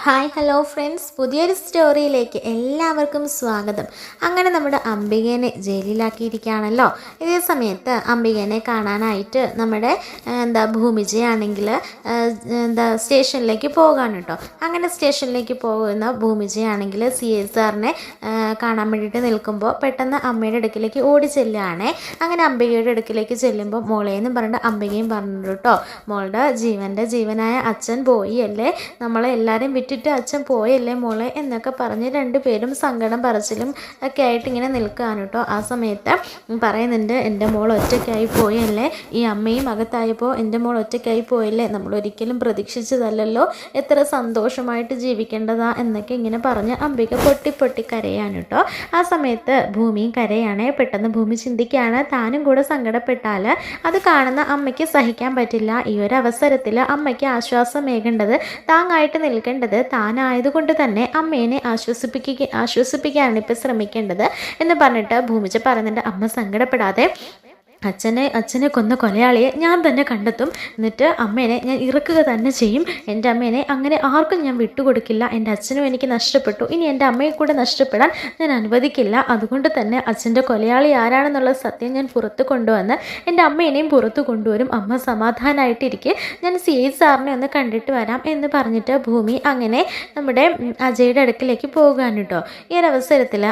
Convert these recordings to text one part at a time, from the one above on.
Hi hello friends, പുതിയൊരു സ്റ്റോറിയിലേക്ക് എല്ലാവർക്കും സ്വാഗതം. അങ്ങനെ നമ്മുടെ അംബികേനെ ജയിലിലാക്കിയിരിക്കുകയാണല്ലോ. ഇതേ സമയത്ത് അംബികേനെ കാണാനായിട്ട് നമ്മുടെ ഭൂമിജയാണെങ്കിൽ സ്റ്റേഷനിലേക്ക് പോകാൻ കേട്ടോ. അങ്ങനെ സ്റ്റേഷനിലേക്ക് പോകുന്ന ഭൂമിജയാണെങ്കിൽ CSRനെ കാണാൻ വേണ്ടിയിട്ട് നിൽക്കുമ്പോൾ പെട്ടെന്ന് അമ്മയുടെ അടുക്കിലേക്ക് ഓടി ചെല്ലുകയാണേ. അങ്ങനെ അംബികയുടെ അടുക്കിലേക്ക് ചെല്ലുമ്പോൾ മോളേന്നും പറഞ്ഞിട്ട് അംബികയും പറഞ്ഞു കേട്ടോ, മോളുടെ ജീവനായ അച്ഛൻ പോയി അല്ലേ, നമ്മളെ എല്ലാവരും വിട്ടിട്ട് അച്ഛൻ പോയല്ലേ മോളെ എന്നൊക്കെ പറഞ്ഞ് രണ്ടുപേരും സങ്കടം പറച്ചിലും ഒക്കെ ആയിട്ട് ഇങ്ങനെ നിൽക്കുകയാണ് കേട്ടോ. ആ സമയത്ത് പറയുന്നുണ്ട്, എൻ്റെ മോൾ ഒറ്റയ്ക്കായി പോയല്ലേ, ഈ അമ്മയും അകത്തായപ്പോൾ എൻ്റെ മോൾ ഒറ്റയ്ക്കായി പോയല്ലേ, നമ്മൾ ഒരിക്കലും പ്രതീക്ഷിച്ചതല്ലല്ലോ, എത്ര സന്തോഷമായിട്ട് ജീവിക്കേണ്ടതാ എന്നൊക്കെ ഇങ്ങനെ പറഞ്ഞ് അംബിക പൊട്ടി കരയാണ് കേട്ടോ. ആ സമയത്ത് ഭൂമിയും കരയാണേ. പെട്ടെന്ന് ഭൂമി ചിന്തിക്കുകയാണ്, താനും കൂടെ സങ്കടപ്പെട്ടാൽ അത് കാണുന്ന അമ്മയ്ക്ക് സഹിക്കാൻ പറ്റില്ല. ഈ ഒരു അവസരത്തിൽ അമ്മയ്ക്ക് ആശ്വാസമേകേണ്ടത്, താങ്ങായിട്ട് നിൽക്കേണ്ടത് താനായതുകൊണ്ട് തന്നെ അമ്മേനെ ആശ്വസിപ്പിക്കാനാണ് ഇപ്പം ശ്രമിക്കേണ്ടത് എന്ന് പറഞ്ഞിട്ട് ഭൂമിച്ച പറയുന്നുണ്ട്. അമ്മ സങ്കടപ്പെടാതെ, അച്ഛനെ കൊന്ന കൊലയാളിയെ ഞാൻ തന്നെ കണ്ടെത്തും, എന്നിട്ട് അമ്മേനെ ഞാൻ ഇറക്കുക തന്നെ ചെയ്യും. എൻ്റെ അമ്മേനെ അങ്ങനെ ആർക്കും ഞാൻ വിട്ടുകൊടുക്കില്ല. എൻ്റെ അച്ഛനും എനിക്ക് നഷ്ടപ്പെട്ടു, ഇനി എൻ്റെ അമ്മയെ കൂടെ നഷ്ടപ്പെടാൻ ഞാൻ അനുവദിക്കില്ല. അതുകൊണ്ട് തന്നെ അച്ഛൻ്റെ കൊലയാളി ആരാണെന്നുള്ള സത്യം ഞാൻ പുറത്ത് കൊണ്ടുവന്ന് എൻ്റെ അമ്മേനെയും പുറത്ത് കൊണ്ടുവരും. അമ്മ സമാധാനമായിട്ടിരിക്കെ, ഞാൻ CSRനെ ഒന്ന് കണ്ടിട്ട് വരാം എന്ന് പറഞ്ഞിട്ട് ഭൂമി അങ്ങനെ നമ്മുടെ അജയുടെ അടുക്കിലേക്ക് പോകാൻ കേട്ടോ. ഈ ഒരു അവസരത്തിൽ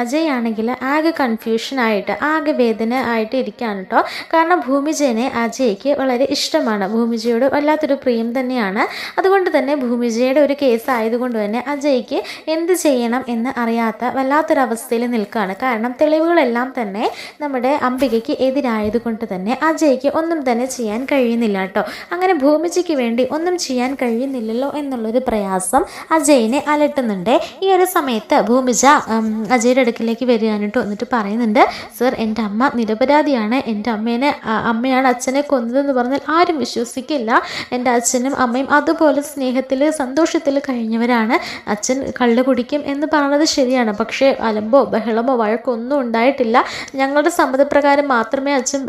അജയ് ആണെങ്കിൽ ആകെ കൺഫ്യൂഷനായിട്ട് ആകെ വേദന ആയിട്ട് ഇരിക്കുകയാണ് കേട്ടോ. കാരണം ഭൂമിജയെ അജയ്ക്ക് വളരെ ഇഷ്ടമാണ്, ഭൂമിജയോട് വല്ലാത്തൊരു പ്രിയം തന്നെയാണ്. അതുകൊണ്ട് തന്നെ ഭൂമിജയുടെ ഒരു കേസ് ആയതുകൊണ്ട് തന്നെ അജയ്ക്ക് എന്ത് ചെയ്യണം എന്ന് അറിയാത്ത വല്ലാത്തൊരവസ്ഥയിൽ നിൽക്കുകയാണ്. കാരണം തെളിവുകളെല്ലാം തന്നെ നമ്മുടെ അംബികയ്ക്ക് എതിരായതുകൊണ്ട് തന്നെ അജയ്ക്ക് ഒന്നും തന്നെ ചെയ്യാൻ കഴിയുന്നില്ല കേട്ടോ. അങ്ങനെ ഭൂമിജയ്ക്ക് വേണ്ടി ഒന്നും ചെയ്യാൻ കഴിയുന്നില്ലല്ലോ എന്നുള്ളൊരു പ്രയാസം അജയിനെ അലട്ടുന്നുണ്ട്. ഈ ഒരു സമയത്ത് ഭൂമിജ അജയുടെ അടുക്കിലേക്ക് വരികയാണ് കേട്ടോ. എന്നിട്ട് പറയുന്നുണ്ട്, സർ, എൻ്റെ അമ്മ നിരപരാധിയാണ്, എൻ്റെ അമ്മയാണ് അച്ഛനെ കൊന്നതെന്ന് പറഞ്ഞാൽ ആരും വിശ്വസിക്കില്ല. എൻ്റെ അച്ഛനും അമ്മയും അതുപോലെ സ്നേഹത്തിൽ സന്തോഷത്തിൽ കഴിഞ്ഞവരാണ്. അച്ഛൻ കള്ള് കുടിക്കും എന്ന് പറഞ്ഞത് ശരിയാണ്, പക്ഷേ അലമ്പോ ബഹളമോ വഴക്കൊന്നും ഉണ്ടായിട്ടില്ല. ഞങ്ങളുടെ സമ്മതപ്രകാരം മാത്രമേ അച്ഛൻ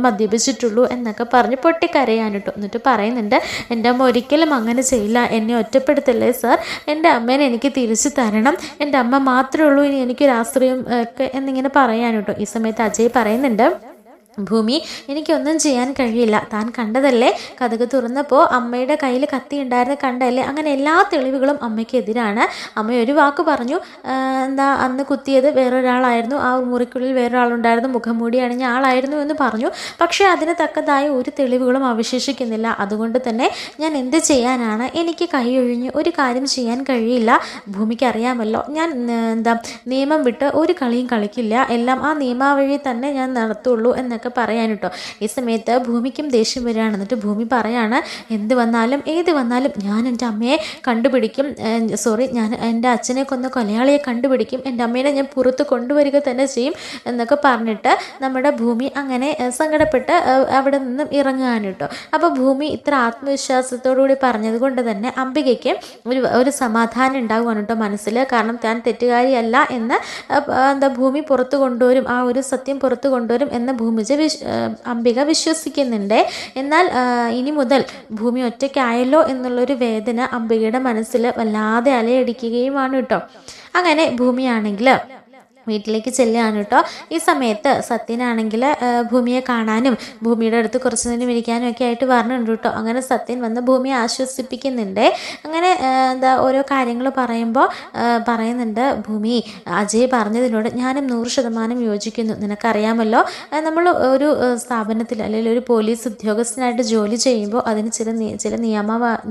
മദ്യപിച്ചിട്ടുള്ളൂ എന്നൊക്കെ പറഞ്ഞ് പൊട്ടിക്കരയാൻ കേട്ടോ. എന്നിട്ട് പറയുന്നുണ്ട്, എൻ്റെ അമ്മ ഒരിക്കലും അങ്ങനെ ചെയ്യില്ല, എന്നെ ഒറ്റപ്പെടുത്തല്ലേ സാർ, എൻ്റെ അമ്മേനെ എനിക്ക് തിരിച്ചു തരണം, എൻ്റെ അമ്മ മാത്രമേ ഉള്ളൂ ഇനി എനിക്കൊരു ആശ്രയം ഒക്കെ എന്നിങ്ങനെ പറയാൻ കേട്ടോ. ഈ സമയത്ത് അജയ് പറയുന്നുണ്ട്, ഭൂമി, എനിക്കൊന്നും ചെയ്യാൻ കഴിയില്ല, താൻ കണ്ടതല്ലേ, കഥക് തുറന്നപ്പോൾ അമ്മയുടെ കയ്യിൽ കത്തി ഉണ്ടായിരുന്ന കണ്ടല്ലേ, അങ്ങനെ എല്ലാ തെളിവുകളും അമ്മയ്ക്കെതിരാണ്. അമ്മ ഒരു വാക്ക് പറഞ്ഞു, അന്ന് കുത്തിയത് വേറൊരാളായിരുന്നു, ആ മുറിക്കുള്ളിൽ വേറൊരാളുണ്ടായിരുന്നു, മുഖംമൂടി അണിഞ്ഞ ആളായിരുന്നു എന്ന് പറഞ്ഞു. പക്ഷേ അതിന് തക്കതായ ഒരു തെളിവുകളും അവശേഷിക്കുന്നില്ല. അതുകൊണ്ട് തന്നെ ഞാൻ എന്ത് ചെയ്യാനാണ്, എനിക്ക് കൈയൊഴിഞ്ഞ് ഒരു കാര്യം ചെയ്യാൻ കഴിയില്ല. ഭൂമിക്ക് അറിയാമല്ലോ, ഞാൻ നിയമം വിട്ട് ഒരു കളിയും കളിക്കില്ല, എല്ലാം ആ നിയമാവഴി തന്നെ ഞാൻ നടത്തുള്ളൂ എന്നൊക്കെ പറയാൻ കേട്ടോ. ഈ സമയത്ത് ഭൂമിക്കും ദേഷ്യം വരികയാണ്. എന്നിട്ട് ഭൂമി പറയാണ്, എന്ത് വന്നാലും ഏത് വന്നാലും ഞാൻ എൻ്റെ അമ്മയെ കണ്ടുപിടിക്കും, ഞാൻ എൻ്റെ അച്ഛനെ കൊന്ന കൊലയാളിയെ കണ്ടുപിടിക്കും, എൻ്റെ അമ്മേനെ ഞാൻ പുറത്ത് കൊണ്ടുവരിക തന്നെ ചെയ്യും എന്നൊക്കെ പറഞ്ഞിട്ട് നമ്മുടെ ഭൂമി അങ്ങനെ സങ്കടപ്പെട്ട് അവിടെ നിന്നും ഇറങ്ങുകയാണ് കേട്ടോ. അപ്പോൾ ഭൂമി ഇത്ര ആത്മവിശ്വാസത്തോടുകൂടി പറഞ്ഞത് കൊണ്ട് തന്നെ അംബികയ്ക്ക് ഒരു സമാധാനം ഉണ്ടാകുവാണ് കേട്ടോ മനസ്സിൽ. കാരണം താൻ തെറ്റുകാരിയല്ല എന്ന് ഭൂമി പുറത്ത് കൊണ്ടുവരും, ആ ഒരു സത്യം പുറത്ത് കൊണ്ടുവരും എന്ന് അംബിക വിശ്വസിക്കുന്നുണ്ട്. എന്നാൽ ഇനി മുതൽ ഭൂമി ഒറ്റയ്ക്കായല്ലോ എന്നുള്ളൊരു വേദന അംബികയുടെ മനസ്സിൽ വല്ലാതെ അലയടിക്കുകയുമാണ് കേട്ടോ. അങ്ങനെ ഭൂമിയാണെങ്കിൽ വീട്ടിലേക്ക് ചെല്ലുകയാണ് കേട്ടോ. ഈ സമയത്ത് സത്യനാണെങ്കിൽ ഭൂമിയെ കാണാനും ഭൂമിയുടെ അടുത്ത് കുറച്ച് നേരം ഇരിക്കാനും ഒക്കെ ആയിട്ട് പറഞ്ഞിട്ടുണ്ട് കേട്ടോ. അങ്ങനെ സത്യൻ വന്ന് ഭൂമിയെ ആശ്വസിപ്പിക്കുന്നുണ്ട്. അങ്ങനെ ഓരോ കാര്യങ്ങൾ പറയുമ്പോൾ പറയുന്നുണ്ട്, ഭൂമി, അജയ് പറഞ്ഞതിനോട് ഞാനും 100% യോജിക്കുന്നു. നിനക്കറിയാമല്ലോ, നമ്മൾ ഒരു സ്ഥാപനത്തിൽ അല്ലെങ്കിൽ ഒരു പോലീസ് ഉദ്യോഗസ്ഥനായിട്ട് ജോലി ചെയ്യുമ്പോൾ അതിന് ചില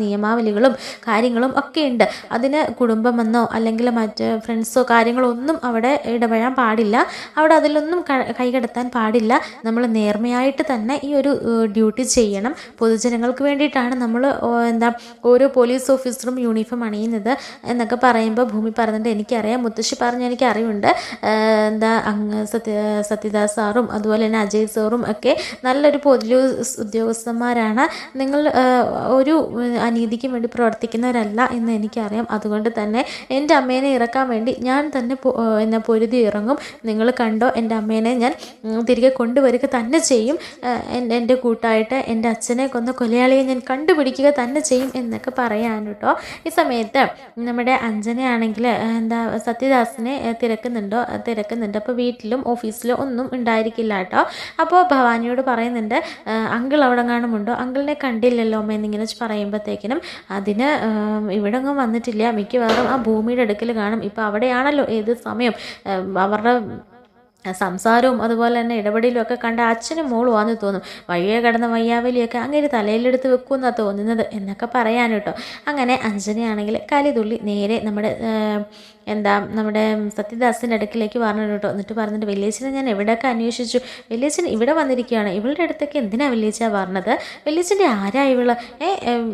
നിയമാവലികളും കാര്യങ്ങളും ഒക്കെ ഉണ്ട്. അതിന് കുടുംബമെന്നോ അല്ലെങ്കിൽ മറ്റ് ഫ്രണ്ട്സോ കാര്യങ്ങളോ ഒന്നും അവിടെ ഇടപെടാൻ പാടില്ല, അവിടെ അതിലൊന്നും കൈകടത്താൻ പാടില്ല. നമ്മൾ നേർമയായിട്ട് തന്നെ ഈ ഒരു ഡ്യൂട്ടി ചെയ്യണം. പൊതുജനങ്ങൾക്ക് വേണ്ടിയിട്ടാണ് നമ്മൾ ഓരോ പോലീസ് ഓഫീസറും യൂണിഫോം അണിയുന്നത് എന്നൊക്കെ പറയുമ്പോൾ ഭൂമി പറയുന്നുണ്ട്, എനിക്കറിയാം, മുത്തശ്ശി പറഞ്ഞ എനിക്ക് അറിവുണ്ട്, സത്യദാസ് സാറും അതുപോലെ തന്നെ അജയ് സാറും ഒക്കെ നല്ലൊരു പോലീസ് ഉദ്യോഗസ്ഥന്മാരാണ്. നിങ്ങൾ ഒരു അനീതിക്കും വേണ്ടി പ്രവർത്തിക്കുന്നവരല്ല എന്ന് എനിക്കറിയാം. അതുകൊണ്ട് തന്നെ എൻ്റെ അമ്മേനെ ഇറക്കാൻ വേണ്ടി ഞാൻ തന്നെ പൊരുതി ഇറങ്ങും. നിങ്ങൾ കണ്ടോ, എൻ്റെ അമ്മേനെ ഞാൻ തിരികെ കൊണ്ടുവരിക തന്നെ ചെയ്യും. എൻ്റെ കൂട്ടായിട്ട് എൻ്റെ അച്ഛനെ കൊന്ന കൊലയാളിയെ ഞാൻ കണ്ടുപിടിക്കുക തന്നെ ചെയ്യും എന്നൊക്കെ പറയാൻ കേട്ടോ. ഈ സമയത്ത് നമ്മുടെ അഞ്ജനയാണെങ്കിൽ സത്യദാസിനെ തിരക്കുന്നുണ്ട്. അപ്പോൾ വീട്ടിലും ഓഫീസിലും ഒന്നും ഉണ്ടായിരിക്കില്ല കേട്ടോ. അപ്പോൾ ഭവാനിയോട് പറയുന്നുണ്ട്, അങ്കിൾ അവിടെ കാണുമുണ്ടോ, അങ്കിളിനെ കണ്ടില്ലല്ലോ അമ്മ എന്നിങ്ങനെ പറയുമ്പോഴത്തേക്കിനും അതിന് ഇവിടെ ഒന്നും വന്നിട്ടില്ല, മിക്കവാറും ആ ഭൂമിയുടെ അടുക്കൽ കാണും. ഇപ്പോൾ അവിടെയാണല്ലോ ഏത് സമയം അവരുടെ സംസാരവും അതുപോലെ തന്നെ ഇടപെടലും ഒക്കെ കണ്ട അച്ഛനും മോളും ആണെന്ന് തോന്നും. വഴിയെ കിടന്ന വയ്യാവലിയൊക്കെ അങ്ങനെ തലയിലെടുത്ത് വെക്കുമെന്നാണ് തോന്നുന്നത് എന്നൊക്കെ പറയാൻ കേട്ടോ. അങ്ങനെ അഞ്ജനയാണെങ്കിൽ കലിതുള്ളി നേരെ നമ്മുടെ സത്യദാസിൻ്റെ അടുക്കിലേക്ക് പറഞ്ഞു കേട്ടോ. എന്നിട്ട് പറഞ്ഞിട്ട്, വലിയച്ഛനെ ഞാൻ എവിടെയൊക്കെ അന്വേഷിച്ചു, വലിയച്ഛൻ ഇവിടെ വന്നിരിക്കുകയാണ്, ഇവളുടെ അടുത്തേക്ക് എന്തിനാണ് വലിയച്ഛ പറഞ്ഞത്, വലിയച്ഛൻ്റെ ആരാ ഇവള്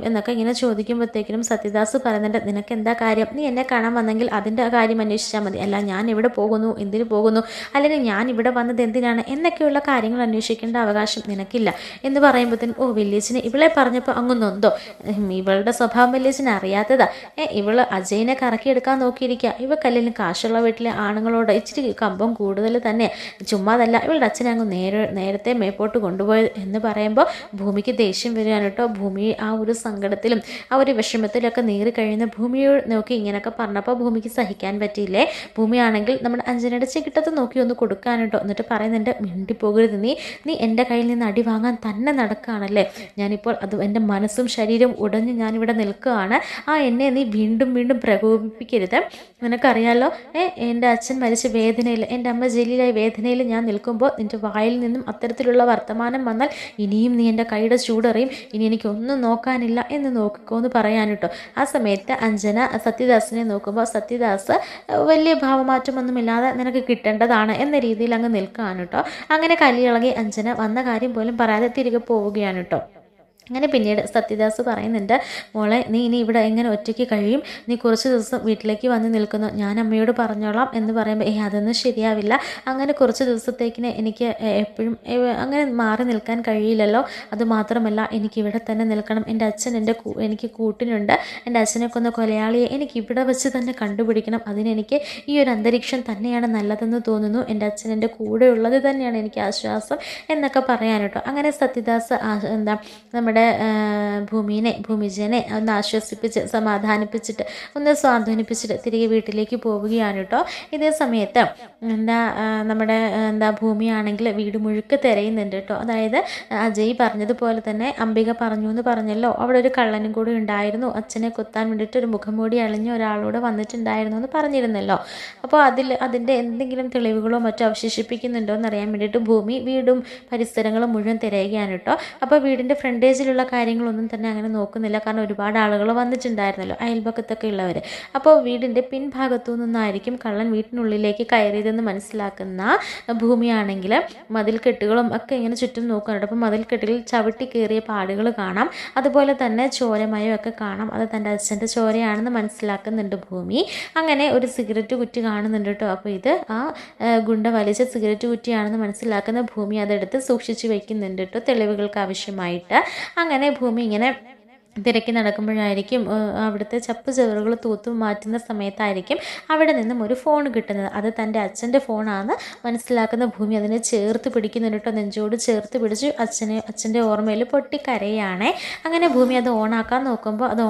എന്നൊക്കെ ഇങ്ങനെ ചോദിക്കുമ്പോഴത്തേക്കിനും സത്യദാസ് പറയുന്നുണ്ട്, നിനക്ക് എന്താ കാര്യം, നീ എന്നെ കാണാൻ വന്നെങ്കിൽ അതിൻ്റെ കാര്യം അന്വേഷിച്ചാൽ മതി, അല്ല ഞാൻ എവിടെ പോകുന്നു, എന്തിനു പോകുന്നു, അല്ലെങ്കിൽ ഞാൻ ഇവിടെ വന്നത് എന്തിനാണ് എന്നൊക്കെയുള്ള കാര്യങ്ങൾ അന്വേഷിക്കേണ്ട അവകാശം നിനക്കില്ല എന്ന് പറയുമ്പോഴത്തേനും, ഓ വലിയച്ഛന് ഇവളെ പറഞ്ഞപ്പോൾ അങ്ങ് നൊന്തോ, ഇവളുടെ സ്വഭാവം വലിയച്ഛന് അറിയാത്തതാ, ഇവള് അജയനെ കറക്കിയെടുക്കാൻ നോക്കിയിരിക്കുക, ഇവക്കല്ലേലും കാശുള്ള വീട്ടിലെ ആണുങ്ങളോട് ഇച്ചിരി കമ്പം കൂടുതൽ തന്നെ, ചുമ്മാതല്ല ഇവളുടെ അച്ഛനെ അങ്ങ് നേരത്തെ മേപ്പോട്ട് കൊണ്ടുപോയത് എന്ന് പറയുമ്പോൾ ഭൂമിക്ക് ദേഷ്യം വരികയാണ് കേട്ടോ. ഭൂമി ആ ഒരു സങ്കടത്തിലും ആ ഒരു വിഷമത്തിലൊക്കെ നീറി കഴിയുന്ന ഭൂമിയോട് നോക്കി ഇങ്ങനെയൊക്കെ പറഞ്ഞപ്പോൾ ഭൂമിക്ക് സഹിക്കാൻ പറ്റിയില്ലേ. ഭൂമിയാണെങ്കിൽ നമ്മുടെ അഞ്ജനയുടെ ചികിട്ടത്ത് നോക്കി ഒന്ന് കൊടുക്കാൻ കേട്ടോ. എന്നിട്ട് പറയുന്നുണ്ട്, മിണ്ടിപ്പോകരുത്, നീ എൻ്റെ കയ്യിൽ നിന്ന് അടി വാങ്ങാൻ തന്നെ നടക്കുകയാണല്ലേ, ഞാനിപ്പോൾ അത് എൻ്റെ മനസ്സും ശരീരവും ഉടഞ്ഞ് ഞാനിവിടെ നിൽക്കുകയാണ്, എന്നെ നീ വീണ്ടും വീണ്ടും പ്രകോപിപ്പിക്കരുത്, നിനക്കറിയാലോ എൻ്റെ അച്ഛൻ മരിച്ച വേദനയിൽ, എൻ്റെ അമ്മ ജയിലിലായ വേദനയിൽ ഞാൻ നിൽക്കുമ്പോൾ നിൻ്റെ വായിൽ നിന്നും അത്തരത്തിലുള്ള വർത്തമാനം വന്നാൽ ഇനിയും നീ എൻ്റെ കൈയുടെ ചൂടറിയും, ഇനി എനിക്കൊന്നും നോക്കാനില്ല എന്ന് നോക്കിക്കോ എന്ന് പറയാൻ കേട്ടോ. ആ സമയത്ത് അഞ്ജന സത്യദാസിനെ നോക്കുമ്പോൾ സത്യദാസ് വലിയ ഭാവമാറ്റമൊന്നുമില്ലാതെ നിനക്ക് കിട്ടേണ്ടതാണ് എന്ന രീതിയിൽ അങ്ങ് നിൽക്കുകയാണ് കേട്ടോ. അങ്ങനെ കലിയിളകി അഞ്ജന വന്ന കാര്യം പോലും പറയാതെ തിരികെ പോവുകയാണ് കേട്ടോ. അങ്ങനെ പിന്നീട് സത്യദാസ് പറയുന്നുണ്ട്, മോളെ നീ ഇനി ഇവിടെ എങ്ങനെ ഒറ്റയ്ക്ക് കഴിയും, നീ കുറച്ച് ദിവസം വീട്ടിലേക്ക് വന്ന് നിൽക്കുന്നു, ഞാൻ അമ്മയോട് പറഞ്ഞോളാം എന്ന് പറയുമ്പോൾ അതൊന്നും ശരിയാവില്ല, അങ്ങനെ കുറച്ച് ദിവസത്തേക്കിന് എനിക്ക് എപ്പോഴും അങ്ങനെ മാറി നിൽക്കാൻ കഴിയില്ലല്ലോ, അതുമാത്രമല്ല എനിക്കിവിടെ തന്നെ നിൽക്കണം, എൻ്റെ അച്ഛൻ എനിക്ക് കൂട്ടിനുണ്ട്, എൻ്റെ അച്ഛനെ കൊന്ന കൊലയാളിയെ എനിക്ക് ഇവിടെ വെച്ച് തന്നെ കണ്ടുപിടിക്കണം, അതിനെനിക്ക് ഈ ഒരു അന്തരീക്ഷം തന്നെയാണ് നല്ലതെന്ന് തോന്നുന്നു, എൻ്റെ അച്ഛൻ എൻ്റെ കൂടെ ഉള്ളത് തന്നെയാണ് എനിക്ക് ആശ്വാസം എന്നൊക്കെ പറയാൻ കേട്ടോ. അങ്ങനെ സത്യദാസ് നമ്മുടെ ഭൂമിജനെ ഒന്ന് ആശ്വസിപ്പിച്ച് സമാധാനിപ്പിച്ചിട്ട് ഒന്ന് സ്വാധീനിപ്പിച്ചിട്ട് തിരികെ വീട്ടിലേക്ക് പോവുകയാണ് കേട്ടോ. ഇതേ സമയത്ത് നമ്മുടെ ഭൂമിയാണെങ്കിൽ വീട് മുഴുക്കെ തിരയുന്നുണ്ട് കേട്ടോ. അതായത് അജയ് പറഞ്ഞതുപോലെ തന്നെ അംബിക പറഞ്ഞു എന്ന് പറഞ്ഞല്ലോ, അവിടെ ഒരു കള്ളനും കൂടി ഉണ്ടായിരുന്നു, അച്ഛനെ കൊത്താൻ വേണ്ടിയിട്ട് ഒരു മുഖംമൂടി അളിഞ്ഞ ഒരാളോട് വന്നിട്ടുണ്ടായിരുന്നു എന്ന് പറഞ്ഞിരുന്നല്ലോ. അപ്പോൾ അതിൻ്റെ എന്തെങ്കിലും തെളിവുകളോ മറ്റോ അവശേഷിപ്പിക്കുന്നുണ്ടോ എന്നറിയാൻ വേണ്ടിയിട്ട് ഭൂമി വീടും പരിസരങ്ങളും മുഴുവൻ തിരയുകയാണ് കേട്ടോ. അപ്പോൾ വീടിൻ്റെ ഫ്രണ്ടേജിലുള്ള കാര്യങ്ങളൊന്നും തന്നെ അങ്ങനെ നോക്കുന്നില്ല, കാരണം ഒരുപാട് ആളുകൾ വന്നിട്ടുണ്ടായിരുന്നല്ലോ, അയൽപക്കത്തൊക്കെ ഉള്ളവർ. അപ്പോൾ വീടിൻ്റെ പിൻഭാഗത്തു നിന്നായിരിക്കും കള്ളൻ വീട്ടിനുള്ളിലേക്ക് കയറിയതെന്ന് മനസ്സിലാക്കുന്ന ഭൂമിയാണെങ്കിൽ മതിൽക്കെട്ടുകളും ഒക്കെ ഇങ്ങനെ ചുറ്റും നോക്കുന്നുണ്ട്. അപ്പോൾ മതിൽക്കെട്ടുകളിൽ ചവിട്ടി കയറിയ പാടുകൾ കാണാം, അതുപോലെ തന്നെ ചോരമയം ഒക്കെ കാണാം, അത് തൻ്റെ അച്ഛൻ്റെ ചോരയാണെന്ന് മനസ്സിലാക്കുന്നുണ്ട് ഭൂമി. അങ്ങനെ ഒരു സിഗരറ്റ് കുറ്റി കാണുന്നുണ്ട് കേട്ടോ. അപ്പോൾ ഇത് ഗുണ്ട വലിച്ച സിഗരറ്റ് കുറ്റിയാണെന്ന് മനസ്സിലാക്കുന്ന ഭൂമി അതെടുത്ത് സൂക്ഷിച്ച് വയ്ക്കുന്നുണ്ട് കേട്ടോ, തെളിവുകൾക്ക് ആവശ്യമായിട്ട്. അങ്ങനെ ഭൂമി ഇങ്ങനെ തിരക്കി നടക്കുമ്പോഴായിരിക്കും അവിടുത്തെ ചപ്പ് ചവറുകൾ തൂത്തു മാറ്റുന്ന സമയത്തായിരിക്കും അവിടെ നിന്നും ഒരു ഫോൺ കിട്ടുന്നത്. അത് തൻ്റെ അച്ഛൻ്റെ ഫോണാണെന്ന് മനസ്സിലാക്കുന്ന ഭൂമി അതിനെ ചേർത്ത് പിടിക്കുന്നുണ്ട് കേട്ടോ. നെഞ്ചോട് ചേർത്ത് പിടിച്ച് അച്ഛൻ്റെ ഓർമ്മയിൽ പൊട്ടിക്കരയാണേ. അങ്ങനെ ഭൂമി അത് ഓണാക്കാൻ നോക്കുമ്പോൾ അത്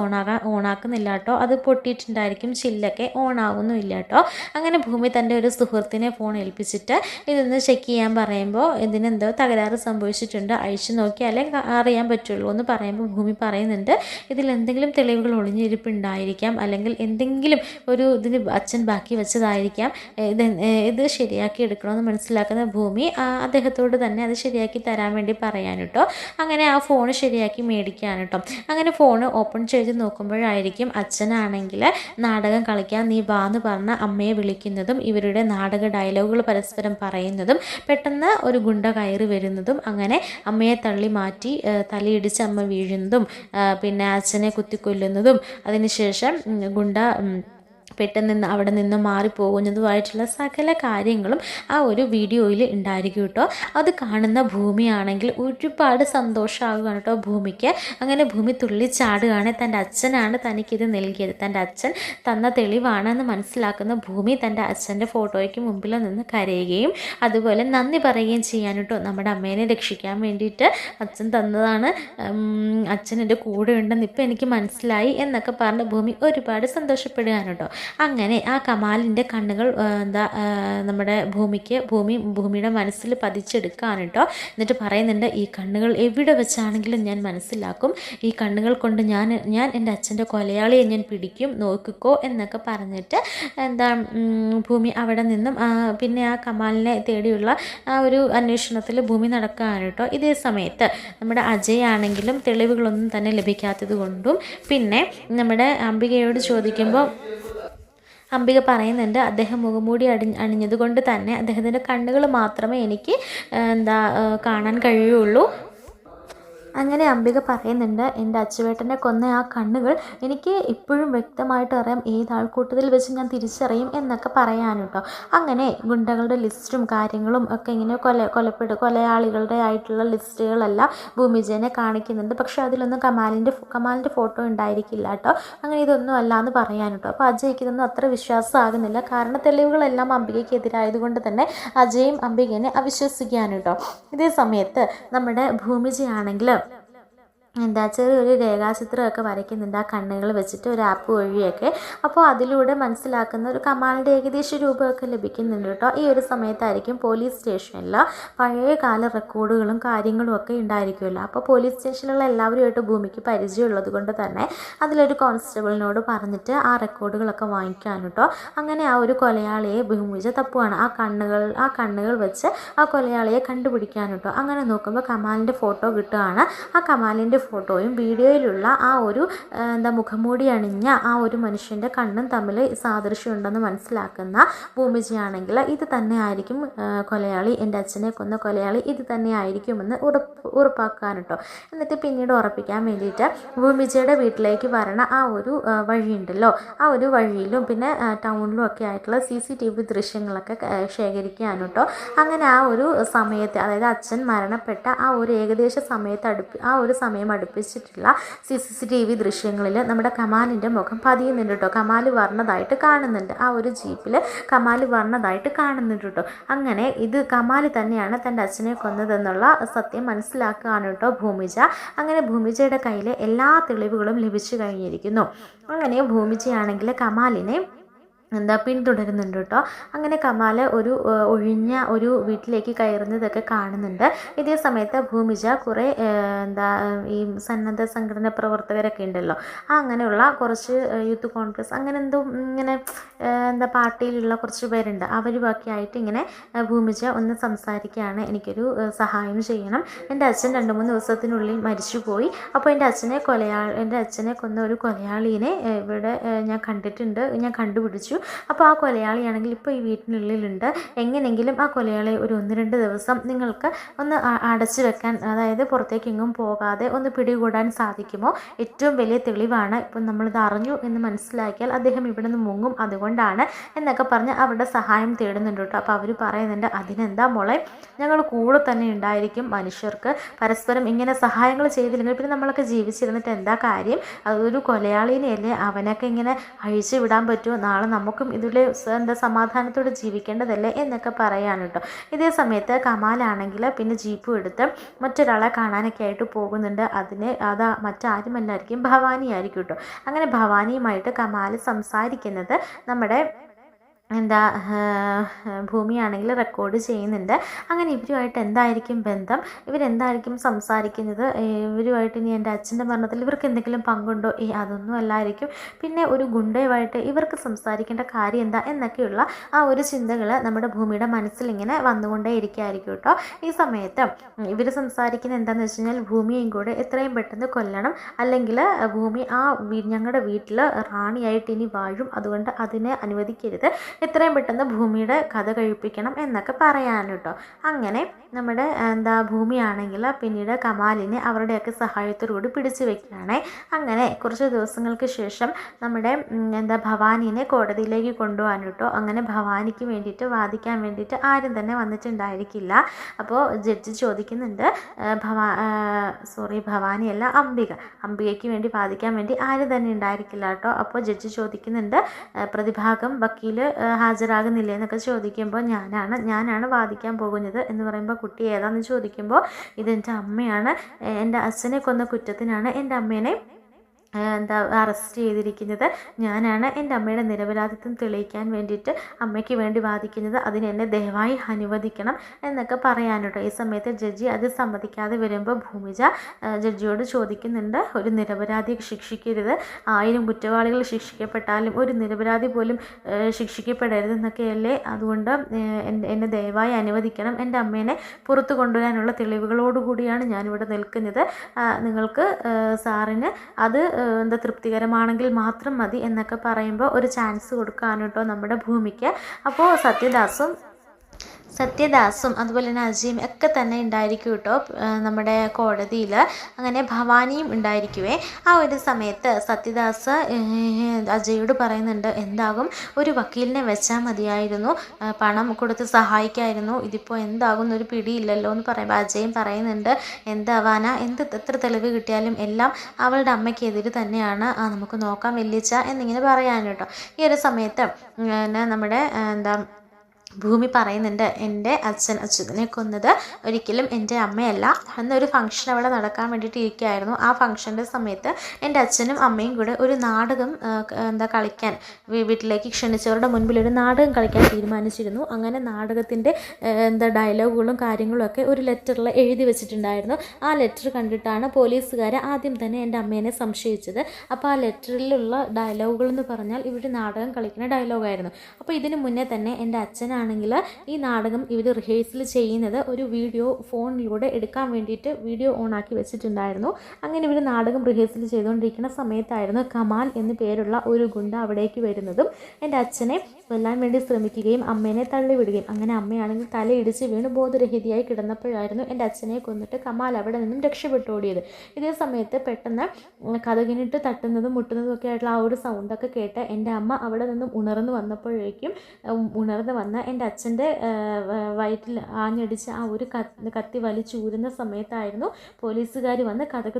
ഓണാക്കുന്നില്ല കേട്ടോ. അത് പൊട്ടിയിട്ടുണ്ടായിരിക്കും, ചില്ലൊക്കെ ഓണാവുന്നുമില്ല കേട്ടോ. അങ്ങനെ ഭൂമി തൻ്റെ ഒരു സുഹൃത്തിനെ ഫോൺ ഏൽപ്പിച്ചിട്ട് ഇതൊന്ന് ചെക്ക് ചെയ്യാൻ പറയുമ്പോൾ ഇതിനെന്തോ തകരാറ് സംഭവിച്ചിട്ടുണ്ട്, അഴിച്ചു നോക്കിയാലേ അറിയാൻ പറ്റുള്ളൂ എന്ന് പറയുമ്പോൾ ഭൂമി പറയുന്നുണ്ട്, ഇതിലെന്തെങ്കിലും തെളിവുകൾ ഒളിഞ്ഞിരിപ്പുണ്ടായിരിക്കാം, അല്ലെങ്കിൽ എന്തെങ്കിലും ഒരു ഇതിന് അച്ഛൻ ബാക്കി വെച്ചതായിരിക്കാം, ഇത് ശരിയാക്കി എടുക്കണമെന്ന് മനസ്സിലാക്കുന്ന ഭൂമി അദ്ദേഹത്തോട് തന്നെ അത് ശരിയാക്കി തരാൻ വേണ്ടി പറയാൻ കേട്ടോ. അങ്ങനെ ആ ഫോൺ ശരിയാക്കി മേടിക്കാൻ കേട്ടോ. അങ്ങനെ ഫോൺ ഓപ്പൺ ചെയ്ത് നോക്കുമ്പോഴായിരിക്കും അച്ഛനാണെങ്കിൽ നാടകം കളിക്കാൻ നീ വാ എന്ന് പറഞ്ഞ അമ്മയെ വിളിക്കുന്നതും ഇവരുടെ നാടക ഡയലോഗുകൾ പരസ്പരം പറയുന്നതും പെട്ടെന്ന് ഒരു ഗുണ്ട കയറി വരുന്നതും അങ്ങനെ അമ്മയെ തള്ളി മാറ്റി തലയിടിച്ച് അമ്മ വീഴുന്നതും പിന്നെ അച്ഛനെ കുത്തിക്കൊല്ലുന്നതും അതിനുശേഷം ഗുണ്ട പെട്ടെന്ന് അവിടെ നിന്ന് മാറിപ്പോകുന്നതുമായിട്ടുള്ള സകല കാര്യങ്ങളും ആ ഒരു വീഡിയോയിൽ ഉണ്ടായിരിക്കും കേട്ടോ. അത് കാണുന്ന ഭൂമിയാണെങ്കിൽ ഒരുപാട് സന്തോഷമാകുകയാണ് കേട്ടോ ഭൂമിക്ക്. അങ്ങനെ ഭൂമി തുള്ളിച്ചാടുകയാണ്. തൻ്റെ അച്ഛനാണ് തനിക്കിത് നൽകിയത്, തൻ്റെ അച്ഛൻ തന്ന തെളിവാണെന്ന് മനസ്സിലാക്കുന്ന ഭൂമി തൻ്റെ അച്ഛൻ്റെ ഫോട്ടോയ്ക്ക് മുമ്പിൽ നിന്ന് കരയുകയും അതുപോലെ നന്ദി പറയുകയും ചെയ്യാൻ കേട്ടോ. നമ്മുടെ അമ്മേനെ രക്ഷിക്കാൻ വേണ്ടിയിട്ട് അച്ഛൻ തന്നതാണ്, അച്ഛൻ എൻ്റെ കൂടെ ഉണ്ടെന്ന് ഇപ്പം എനിക്ക് മനസ്സിലായി എന്നൊക്കെ പറഞ്ഞ് ഭൂമി ഒരുപാട് സന്തോഷപ്പെടുകയാണ് കേട്ടോ. അങ്ങനെ ആ കമാലിൻ്റെ കണ്ണുകൾ നമ്മുടെ ഭൂമിയുടെ മനസ്സിൽ പതിച്ചെടുക്കുകയാണ് കേട്ടോ. എന്നിട്ട് പറയുന്നുണ്ട്, ഈ കണ്ണുകൾ എവിടെ വെച്ചാണെങ്കിലും ഞാൻ മനസ്സിലാക്കും, ഈ കണ്ണുകൾ കൊണ്ട് ഞാൻ എൻ്റെ അച്ഛൻ്റെ കൊലയാളിയെ ഞാൻ പിടിക്കും, നോക്കിക്കോ എന്നൊക്കെ പറഞ്ഞിട്ട് ഭൂമി അവിടെ നിന്നും പിന്നെ ആ കമാലിനെ തേടിയുള്ള ആ ഒരു അന്വേഷണത്തിൽ ഭൂമി നടക്കുകയാണ് കേട്ടോ. ഇതേ സമയത്ത് നമ്മുടെ അജയ് ആണെങ്കിലും തെളിവുകളൊന്നും തന്നെ ലഭിക്കാത്തത് കൊണ്ടും പിന്നെ നമ്മുടെ അംബികയോട് ചോദിക്കുമ്പോൾ അംബിക പറയുന്നുണ്ട്, അദ്ദേഹം മുഖംമൂടി അണിഞ്ഞത് കൊണ്ട് തന്നെ അദ്ദേഹത്തിൻ്റെ കണ്ണുകൾ മാത്രമേ എനിക്ക് കാണാൻ കഴിയുള്ളൂ. അങ്ങനെ അംബിക പറയുന്നുണ്ട്, എൻ്റെ അച്ചുവേട്ടനെ കൊന്ന ആ കണ്ണുകൾ എനിക്ക് ഇപ്പോഴും വ്യക്തമായിട്ട് അറിയാം, ഏത് ആൾക്കൂട്ടത്തിൽ വെച്ച് ഞാൻ തിരിച്ചറിയും എന്നൊക്കെ പറയാൻ കേട്ടോ. അങ്ങനെ ഗുണ്ടകളുടെ ലിസ്റ്റും കാര്യങ്ങളും ഒക്കെ ഇങ്ങനെ കൊലയാളികളുടെ ആയിട്ടുള്ള ലിസ്റ്റുകളെല്ലാം ഭൂമിജനെ കാണിക്കുന്നുണ്ട്. പക്ഷേ അതിലൊന്നും കമാലിൻ്റെ ഫോട്ടോ ഉണ്ടായിരിക്കില്ല കേട്ടോ. അങ്ങനെ ഇതൊന്നും അല്ല എന്ന് പറയാൻ കേട്ടോ. അപ്പോൾ അജയ്ക്ക് ഇതൊന്നും അത്ര വിശ്വാസമാകുന്നില്ല. കാരണം തെളിവുകളെല്ലാം അംബികയ്ക്ക് എതിരായതുകൊണ്ട് തന്നെ അജയും അംബികനെ അവിശ്വസിക്കാൻ കേട്ടോ. ഇതേ സമയത്ത് നമ്മുടെ ഭൂമിജയാണെങ്കിൽ ചെറിയൊരു രേഖാചിത്രമൊക്കെ വരയ്ക്കുന്നുണ്ട് ആ കണ്ണുകൾ വെച്ചിട്ട്, ഒരു ആപ്പ് വഴിയൊക്കെ. അപ്പോൾ അതിലൂടെ മനസ്സിലാക്കുന്ന ഒരു കമാലിൻ്റെ ഏകദേശ രൂപമൊക്കെ ലഭിക്കുന്നുണ്ട് കേട്ടോ. ഈ ഒരു സമയത്തായിരിക്കും പോലീസ് സ്റ്റേഷനിൽ പഴയ കാല റെക്കോർഡുകളും കാര്യങ്ങളും ഒക്കെ ഉണ്ടായിരിക്കുമല്ലോ. അപ്പോൾ പോലീസ് സ്റ്റേഷനിലുള്ള എല്ലാവരുമായിട്ട് ഭൂമിക്ക് പരിചയമുള്ളത് കൊണ്ട് തന്നെ അതിലൊരു കോൺസ്റ്റബിളിനോട് പറഞ്ഞിട്ട് ആ റെക്കോർഡുകളൊക്കെ വാങ്ങിക്കാൻ കേട്ടോ. അങ്ങനെ ആ ഒരു കൊലയാളിയെ ഭൂമിജ തപ്പുവാണ്. ആ കണ്ണുകൾ വെച്ച് ആ കൊലയാളിയെ കണ്ടുപിടിക്കാൻ കേട്ടോ. അങ്ങനെ നോക്കുമ്പോൾ കമാലിൻ്റെ ഫോട്ടോ കിട്ടുകയാണ്. ആ കമാലിൻ്റെ ഫോട്ടോയും വീഡിയോയിലുള്ള ആ ഒരു മുഖംമൂടി അണിഞ്ഞ ആ ഒരു മനുഷ്യൻ്റെ കണ്ണും തമ്മിൽ സാദൃശ്യമുണ്ടെന്ന് മനസ്സിലാക്കുന്ന ഭൂമിജയാണെങ്കിൽ ഇത് തന്നെ ആയിരിക്കും കൊലയാളി, എൻ്റെ അച്ഛനെ കൊന്ന കൊലയാളി ഇത് തന്നെ ആയിരിക്കുമെന്ന് ഉറപ്പാക്കാൻ കേട്ടോ. എന്നിട്ട് പിന്നീട് ഉറപ്പിക്കാൻ വേണ്ടിയിട്ട് ഭൂമിജയുടെ വീട്ടിലേക്ക് വരണ ആ ഒരു വഴിയുണ്ടല്ലോ, ആ ഒരു വഴിയിലും പിന്നെ ടൗണിലും ഒക്കെ ആയിട്ടുള്ള CCTV ദൃശ്യങ്ങളൊക്കെ ശേഖരിക്കാൻ കേട്ടോ. അങ്ങനെ ആ ഒരു സമയത്ത്, അതായത് അച്ഛൻ മരണപ്പെട്ട ആ ഒരു ഏകദേശ സമയം അടുപ്പിച്ചിട്ടുള്ള CCTV ദൃശ്യങ്ങളിൽ നമ്മുടെ കമാലിൻ്റെ മുഖം പതിയുന്നുണ്ട് കേട്ടോ. കമാൽ വരണതായിട്ട് കാണുന്നുണ്ട്, ആ ഒരു ജീപ്പിൽ കമാൽ വരണതായിട്ട് കാണുന്നുണ്ട് കേട്ടോ. അങ്ങനെ ഇത് കമാൽ തന്നെയാണ് തൻ്റെ അച്ഛനെ കൊന്നതെന്നുള്ള സത്യം മനസ്സിലാക്കുകയാണ് കേട്ടോ ഭൂമിജ. അങ്ങനെ ഭൂമിജയുടെ കയ്യിൽ എല്ലാ തെളിവുകളും ലഭിച്ചു കഴിഞ്ഞിരിക്കുന്നു. അങ്ങനെ ഭൂമിജയാണെങ്കിൽ കമാലിനെ പിന്തുടരുന്നുണ്ട് കേട്ടോ. അങ്ങനെ കമാൽ ഒഴിഞ്ഞ ഒരു വീട്ടിലേക്ക് കയറുന്നതൊക്കെ കാണുന്നുണ്ട്. ഇതേ സമയത്ത് ഭൂമിജ കുറേ ഈ സന്നദ്ധ സംഘടന പ്രവർത്തകരൊക്കെ ഉണ്ടല്ലോ, അങ്ങനെയുള്ള കുറച്ച് യൂത്ത് കോൺഗ്രസ് അങ്ങനെ ഇങ്ങനെ പാർട്ടിയിലുള്ള കുറച്ച് പേരുണ്ട്, അവരുമൊക്കെ ആയിട്ട് ഇങ്ങനെ ഭൂമിജ ഒന്ന് സംസാരിക്കുകയാണ്. എനിക്കൊരു സഹായം ചെയ്യണം, എൻ്റെ അച്ഛൻ 2-3 ദിവസത്തിനുള്ളിൽ മരിച്ചുപോയി. അപ്പോൾ എൻ്റെ അച്ഛനെ കൊന്ന ഒരു കൊലയാളീനെ ഇവിടെ ഞാൻ കണ്ടിട്ടുണ്ട്, ഞാൻ കണ്ടുപിടിച്ചു. അപ്പോൾ ആ കൊലയാളിയാണെങ്കിൽ ഇപ്പോൾ ഈ വീട്ടിനുള്ളിലുണ്ട്. എങ്ങനെയെങ്കിലും ആ കൊലയാളി ഒരു 1-2 ദിവസം നിങ്ങൾക്ക് ഒന്ന് അടച്ചു വെക്കാൻ, അതായത് പുറത്തേക്കെങ്ങും പോകാതെ ഒന്ന് പിടികൂടാൻ സാധിക്കുമോ? ഏറ്റവും വലിയ തെളിവാണ്, ഇപ്പം നമ്മളിത് അറിഞ്ഞു എന്ന് മനസ്സിലാക്കിയാൽ അദ്ദേഹം ഇവിടെ നിന്ന് മുങ്ങും, അതുകൊണ്ടാണ് എന്നൊക്കെ പറഞ്ഞ് അവരുടെ സഹായം തേടുന്നുണ്ട് കേട്ടോ. അപ്പോൾ അവർ പറയുന്നുണ്ട്, അതിനെന്താ മോളെ, ഞങ്ങൾ കൂടെ തന്നെ ഉണ്ടായിരിക്കും. മനുഷ്യർക്ക് പരസ്പരം ഇങ്ങനെ സഹായങ്ങൾ ചെയ്തില്ലെങ്കിൽ പിന്നെ നമ്മളൊക്കെ ജീവിച്ചിരുന്നിട്ട് എന്താ കാര്യം? അതൊരു കൊലയാളീനെയല്ലേ, അവനൊക്കെ ഇങ്ങനെ അഴിച്ചു വിടാൻ പറ്റുമോ? നാളെ നമുക്കും ഇതിലെ സമാധാനത്തോടെ ജീവിക്കേണ്ടതല്ലേ എന്നൊക്കെ പറയാൻ കേട്ടോ. ഇതേ സമയത്ത് കമാലാണെങ്കിൽ പിന്നെ ജീപ്പും എടുത്ത് മറ്റൊരാളെ കാണാനൊക്കെ ആയിട്ട് പോകുന്നുണ്ട്. അത് മറ്റാരുമല്ലായിരിക്കും, ഭവാനി ആയിരിക്കും കേട്ടോ. അങ്ങനെ ഭവാനിയുമായിട്ട് കമാൽ സംസാരിക്കുന്നത് നമ്മുടെ ഭൂമിയാണെങ്കിൽ റെക്കോർഡ് ചെയ്യുന്നുണ്ട്. അങ്ങനെ ഇവരുമായിട്ട് എന്തായിരിക്കും ബന്ധം, ഇവരെന്തായിരിക്കും സംസാരിക്കുന്നത്, ഇവരുമായിട്ട് ഇനി എൻ്റെ അച്ഛൻ്റെ മരണത്തിൽ ഇവർക്ക് എന്തെങ്കിലും പങ്കുണ്ടോ? അതൊന്നും അല്ലായിരിക്കും. പിന്നെ ഒരു ഗുണ്ടയുമായിട്ട് ഇവർക്ക് സംസാരിക്കേണ്ട കാര്യം എന്താ എന്നൊക്കെയുള്ള ആ ഒരു ചിന്തകൾ നമ്മുടെ ഭൂമിയുടെ മനസ്സിൽ ഇങ്ങനെ വന്നുകൊണ്ടേ ഇരിക്കുകയായിരിക്കും കേട്ടോ. ഈ സമയത്ത് ഇവർ സംസാരിക്കുന്നത് എന്താണെന്ന് വെച്ച് കഴിഞ്ഞാൽ, ഭൂമിയെയും കൂടെ എത്രയും പെട്ടെന്ന് കൊല്ലണം, അല്ലെങ്കിൽ ഭൂമി ഞങ്ങളുടെ വീട്ടിൽ റാണിയായിട്ട് ഇനി വാഴും, അതുകൊണ്ട് അതിനെ അനുവദിക്കരുത് എത്രയും പെട്ടെന്ന് ഭൂമിയുടെ കഥ കഴിപ്പിക്കണം എന്നൊക്കെ പറയാൻ കേട്ടോ. അങ്ങനെ നമ്മുടെ ഭൂമിയാണെങ്കിൽ പിന്നീട് കമാലിനെ അവരുടെയൊക്കെ സഹായത്തോടുകൂടി പിടിച്ചു വെക്കുകയാണേ. അങ്ങനെ കുറച്ച് ദിവസങ്ങൾക്ക് ശേഷം നമ്മുടെ ഭവാനീനെ കോടതിയിലേക്ക് കൊണ്ടുപോകാൻ കേട്ടോ. അങ്ങനെ ഭവാനിക്ക് വേണ്ടിയിട്ട് വാദിക്കാൻ വേണ്ടിയിട്ട് ആരും തന്നെ വന്നിട്ടുണ്ടായിരിക്കില്ല. അപ്പോൾ ജഡ്ജി ചോദിക്കുന്നുണ്ട്, ഭവാനിയല്ല അംബികയ്ക്ക് വേണ്ടി വാദിക്കാൻ വേണ്ടി ആരും തന്നെ ഉണ്ടായിരിക്കില്ല കേട്ടോ. അപ്പോൾ ജഡ്ജി ചോദിക്കുന്നുണ്ട്, പ്രതിഭാഗം വക്കീൽ ഹാജരാകുന്നില്ലേ എന്നൊക്കെ ചോദിക്കുമ്പോൾ ഞാനാണ് വാദിക്കാൻ പോകുന്നത് എന്ന് പറയുമ്പോൾ കുട്ടി ഏതാണെന്ന് ചോദിക്കുമ്പോൾ ഇതെൻ്റെ അമ്മയാണ്, എൻ്റെ അച്ഛനെ കൊന്ന കുറ്റത്തിനാണ് എൻ്റെ അമ്മേനെ അറസ്റ്റ് ചെയ്തിരിക്കുന്നത്. ഞാനാണ് എൻ്റെ അമ്മയുടെ നിരപരാധിത്വം തെളിയിക്കാൻ വേണ്ടിയിട്ട് അമ്മയ്ക്ക് വേണ്ടി വാദിക്കുന്നത്. അതിനെന്നെ ദയവായി അനുവദിക്കണം എന്നൊക്കെ പറയാനുട്ടോ. ഈ സമയത്ത് ജഡ്ജി അത് സമ്മതിക്കാതെ വരുമ്പോൾ ഭൂമിജ ജഡ്ജിയോട് ചോദിക്കുന്നുണ്ട്, ഒരു നിരപരാധിയെ ശിക്ഷിക്കരുത്, 1000 കുറ്റവാളികൾ ശിക്ഷിക്കപ്പെട്ടാലും ഒരു നിരപരാധി പോലും ശിക്ഷിക്കപ്പെടരുതെന്നൊക്കെയല്ലേ, അതുകൊണ്ട് എന്നെ ദയവായി അനുവദിക്കണം. എൻ്റെ അമ്മേനെ പുറത്തു കൊണ്ടുവരാനുള്ള തെളിവുകളോടുകൂടിയാണ് ഞാനിവിടെ നിൽക്കുന്നത്. നിങ്ങൾക്ക് സാറിന് അത് തൃപ്തികരമാണെങ്കിൽ മാത്രം മതി എന്നൊക്കെ പറയുമ്പോൾ ഒരു ചാൻസ് കൊടുക്കാൻ കേട്ടോ നമ്മുടെ ഭൂമിക്ക്. അപ്പോൾ സത്യദാസും അതുപോലെ തന്നെ അജയും ഒക്കെ തന്നെ ഉണ്ടായിരിക്കും കേട്ടോ നമ്മുടെ കോടതിയിൽ. അങ്ങനെ ഭവാനിയും ഉണ്ടായിരിക്കുവേ. ആ ഒരു സമയത്ത് സത്യദാസ് അജയോട് പറയുന്നുണ്ട്, എന്താകും, ഒരു വക്കീലിനെ വെച്ചാൽ മതിയായിരുന്നു, പണം കൊടുത്ത് സഹായിക്കായിരുന്നു, ഇതിപ്പോൾ എന്താകും എന്നൊരു പിടിയില്ലല്ലോ എന്ന് പറയുമ്പോൾ അജയും പറയുന്നുണ്ട്, എന്താവാനാ, എത്ര തെളിവ് കിട്ടിയാലും എല്ലാം അവളുടെ അമ്മയ്ക്കെതിരെ തന്നെയാണ്, നമുക്ക് നോക്കാം വല്യച്ഛ എന്നിങ്ങനെ പറയാൻ കേട്ടോ. ഈ ഒരു സമയത്ത് നമ്മുടെ ഭൂമി പറയുന്നുണ്ട്, എൻ്റെ അച്യുതനെ കൊന്നത് ഒരിക്കലും എൻ്റെ അമ്മയല്ല. എന്നൊരു ഫംഗ്ഷൻ അവിടെ നടക്കാൻ വേണ്ടിയിട്ട് ഇരിക്കുകയായിരുന്നു. ആ ഫംഗ്ഷൻ്റെ സമയത്ത് എൻ്റെ അച്ഛനും അമ്മയും കൂടെ ഒരു നാടകം കളിക്കാൻ വീട്ടിലേക്ക് ക്ഷണിച്ചവരുടെ മുൻപിൽ ഒരു നാടകം കളിക്കാൻ തീരുമാനിച്ചിരുന്നു. അങ്ങനെ നാടകത്തിൻ്റെ ഡയലോഗുകളും കാര്യങ്ങളും ഒക്കെ ഒരു ലെറ്ററിൽ എഴുതി വെച്ചിട്ടുണ്ടായിരുന്നു. ആ ലെറ്റർ കണ്ടിട്ടാണ് പോലീസുകാർ ആദ്യം തന്നെ എൻ്റെ അമ്മേനെ സംശയിച്ചത്. അപ്പോൾ ആ ലെറ്ററിലുള്ള ഡയലോഗുകൾ എന്ന് പറഞ്ഞാൽ ഇവർ നാടകം കളിക്കുന്ന ഡയലോഗായിരുന്നു. അപ്പോൾ ഇതിന് മുന്നേ തന്നെ എൻ്റെ അച്ഛനാണെങ്കിൽ ഈ നാടകം ഇവർ റിഹേഴ്സൽ ചെയ്യുന്നത് ഒരു വീഡിയോ ഫോണിലൂടെ എടുക്കാൻ വേണ്ടിയിട്ട് വീഡിയോ ഓണാക്കി വെച്ചിട്ടുണ്ടായിരുന്നു. അങ്ങനെ ഇവർ നാടകം റിഹേഴ്സൽ ചെയ്തുകൊണ്ടിരിക്കുന്ന സമയത്തായിരുന്നു കമാൽ എന്ന് പേരുള്ള ഒരു ഗുണ്ട അവിടേക്ക് വരുന്നതും എൻ്റെ അച്ഛനെ കൊല്ലാൻ വേണ്ടി ശ്രമിക്കുകയും അമ്മേനെ തള്ളിവിടുകയും, അങ്ങനെ അമ്മയാണെങ്കിൽ തലയിടിച്ച് വീണ് ബോധരഹിതയായി കിടന്നപ്പോഴായിരുന്നു എൻ്റെ അച്ഛനെ കൊന്നിട്ട് കമാൽ അവിടെ നിന്നും രക്ഷപ്പെട്ടോടിയത്. ഇതേ സമയത്ത് പെട്ടെന്ന് കതകിനിട്ട് തട്ടുന്നതും മുട്ടുന്നതും ഒക്കെ ആയിട്ടുള്ള ആ ഒരു സൗണ്ടൊക്കെ കേട്ട് എൻ്റെ അമ്മ അവിടെ നിന്നും ഉണർന്നു വന്ന എൻ്റെ അച്ഛൻ്റെ വയറ്റിൽ ആഞ്ഞടിച്ച് ആ ഒരു കത്തി വലിച്ചൂരുന്ന സമയത്തായിരുന്നു പോലീസുകാർ വന്ന് കതക്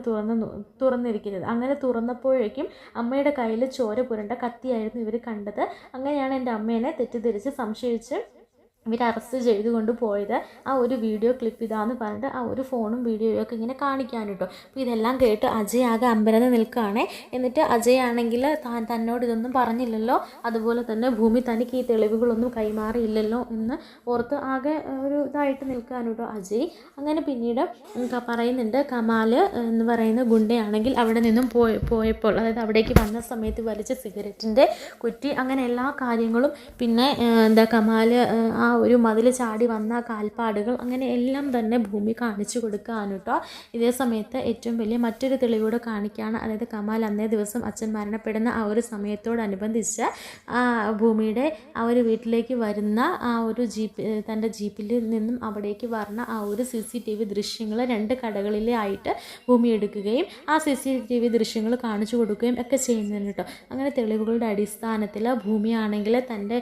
തുറന്നിരിക്കുന്നത്. അങ്ങനെ തുറന്നപ്പോഴേക്കും അമ്മയുടെ കയ്യിൽ ചോര പുരണ്ട കത്തിയായിരുന്നു ഇവർ കണ്ടത്. അങ്ങനെയാണ് എൻ്റെ അമ്മേനെ തെറ്റിദ്ധരിച്ച് സംശയിച്ച് ഇവർ അറസ്റ്റ് ചെയ്തുകൊണ്ട് പോയത്. ആ ഒരു വീഡിയോ ക്ലിപ്പ് ഇതാന്ന് പറഞ്ഞിട്ട് ആ ഒരു ഫോണും വീഡിയോയും ഒക്കെ ഇങ്ങനെ കാണിക്കാൻ കേട്ടോ. അപ്പോൾ ഇതെല്ലാം കേട്ട് അജയ് ആകെ അമ്പരന്ന് നിൽക്കുകയാണേ. എന്നിട്ട് അജയ് ആണെങ്കിൽ തന്നോട് ഇതൊന്നും പറഞ്ഞില്ലല്ലോ, അതുപോലെ തന്നെ ഭൂമി തനിക്ക് ഈ തെളിവുകളൊന്നും കൈമാറിയില്ലല്ലോ എന്ന് ഓർത്ത് ആകെ ഒരു ഇതായിട്ട് നിൽക്കാൻ കേട്ടോ അജയ്. അങ്ങനെ പിന്നീട് പറയുന്നുണ്ട്, കമാൽ എന്ന് പറയുന്ന ഗുണ്ടയാണെങ്കിൽ അവിടെ നിന്നും പോയപ്പോൾ, അതായത് അവിടേക്ക് വന്ന സമയത്ത് വലിച്ച സിഗരറ്റിൻ്റെ കുറ്റി, അങ്ങനെ എല്ലാ കാര്യങ്ങളും, പിന്നെ കമാൽ ആ ഒരു മതിൽ ചാടി വന്ന കാൽപ്പാടുകൾ, അങ്ങനെ എല്ലാം തന്നെ ഭൂമി കാണിച്ചു കൊടുക്കുകയാണ് കേട്ടോ. ഇതേ സമയത്ത് ഏറ്റവും വലിയ മറ്റൊരു തെളിവൂടെ കാണിക്കുകയാണ്. അതായത് കമാൽ അന്നേ ദിവസം അച്ഛൻ മരണപ്പെടുന്ന ആ ഒരു സമയത്തോടനുബന്ധിച്ച് ഭൂമിയുടെ ആ ഒരു വീട്ടിലേക്ക് വരുന്ന ആ ഒരു തൻ്റെ ജീപ്പിൽ നിന്നും അവിടേക്ക് വരുന്ന ആ ഒരു CCTV ദൃശ്യങ്ങൾ 2 കടകളിലായിട്ട് ഭൂമി എടുക്കുകയും ആ CCTV ദൃശ്യങ്ങൾ കാണിച്ചു കൊടുക്കുകയും ഒക്കെ ചെയ്യുന്നുണ്ട് കേട്ടോ. അങ്ങനെ തെളിവുകളുടെ അടിസ്ഥാനത്തിൽ ഭൂമിയാണെങ്കിൽ തൻ്റെ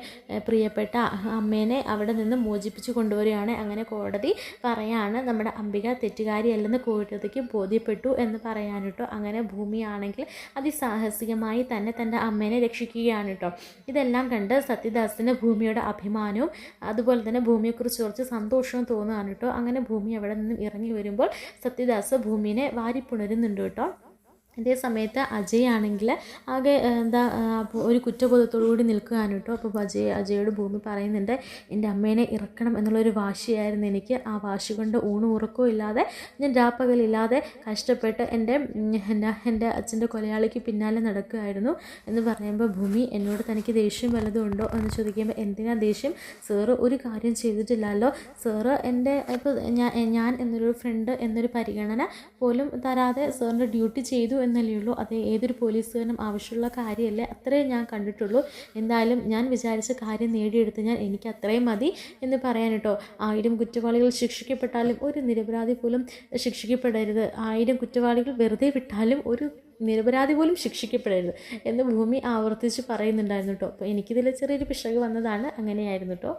പ്രിയപ്പെട്ട അമ്മേനെ അവിടെ നിന്ന് മോചിപ്പിച്ച് കൊണ്ടുവരികയാണ്. അങ്ങനെ കോടതി പറയാണ്, നമ്മുടെ അംബിക തെറ്റുകാരിയല്ലെന്ന് കോടതിക്ക് ബോധ്യപ്പെട്ടു എന്ന് പറയാൻ കേട്ടോ. അങ്ങനെ ഭൂമിയാണെങ്കിൽ അതിസാഹസികമായി തന്നെ തൻ്റെ അമ്മേനെ രക്ഷിക്കുകയാണ് കേട്ടോ. ഇതെല്ലാം കണ്ട് സത്യദാസിന് ഭൂമിയുടെ അഭിമാനവും അതുപോലെ തന്നെ ഭൂമിയെക്കുറിച്ച് കുറച്ച് സന്തോഷവും തോന്നുകയാണ് കേട്ടോ. അങ്ങനെ ഭൂമി അവിടെ നിന്നും ഇറങ്ങി വരുമ്പോൾ സത്യദാസ് ഭൂമിനെ വാരിപ്പുണരുന്നുണ്ട് കേട്ടോ. അതേ സമയത്ത് അജയ് ആണെങ്കിൽ ആകെ ഒരു കുറ്റബോധത്തോടു കൂടി നിൽക്കുകയാണ് കേട്ടോ. അപ്പോൾ അജയോട് ഭൂമി പറയുന്നുണ്ട്, എൻ്റെ അമ്മേനെ ഇറക്കണം എന്നുള്ളൊരു വാശിയായിരുന്നു എനിക്ക്. ആ വാശി കൊണ്ട് ഊണും ഉറക്കവും ഇല്ലാതെ ഞാൻ രാപ്പകലില്ലാതെ കഷ്ടപ്പെട്ട് എൻ്റെ അച്ഛൻ്റെ കൊലയാളിക്ക് പിന്നാലെ നടക്കുകയായിരുന്നു എന്ന് പറയുമ്പോൾ ഭൂമി, എന്നോട് തനിക്ക് ദേഷ്യം വല്ലതും ഉണ്ടോ എന്ന് ചോദിക്കുമ്പോൾ, എന്തിനാ ദേഷ്യം, സാറ് ഒരു കാര്യം ചെയ്തിട്ടില്ലല്ലോ, സാറ് എൻ്റെ ഇപ്പോൾ ഞാൻ എന്നൊരു ഫ്രണ്ട് എന്നൊരു പരിഗണന പോലും തരാതെ സാറിൻ്റെ ഡ്യൂട്ടി ചെയ്തു എന്നല്ലേ ഉള്ളൂ, അത് ഏതൊരു പോലീസുകാരനും ആവശ്യമുള്ള കാര്യമല്ലേ, അത്രയും ഞാൻ കണ്ടിട്ടുള്ളൂ. എന്തായാലും ഞാൻ വിചാരിച്ച കാര്യം നേടിയെടുത്ത് എനിക്ക് അത്രയും മതി എന്ന് പറയാൻ കേട്ടോ. 1000 കുറ്റവാളികൾ ശിക്ഷിക്കപ്പെട്ടാലും ഒരു നിരപരാധി പോലും ശിക്ഷിക്കപ്പെടരുത്, 1000 കുറ്റവാളികൾ വെറുതെ വിട്ടാലും ഒരു നിരപരാധി പോലും ശിക്ഷിക്കപ്പെടരുത് എന്ന് ഭൂമി ആവർത്തിച്ച് പറയുന്നുണ്ടായിരുന്നു കേട്ടോ. അപ്പോൾ എനിക്കിതിൽ ചെറിയൊരു പിശക് വന്നതാണ്, അങ്ങനെയായിരുന്നു കേട്ടോ.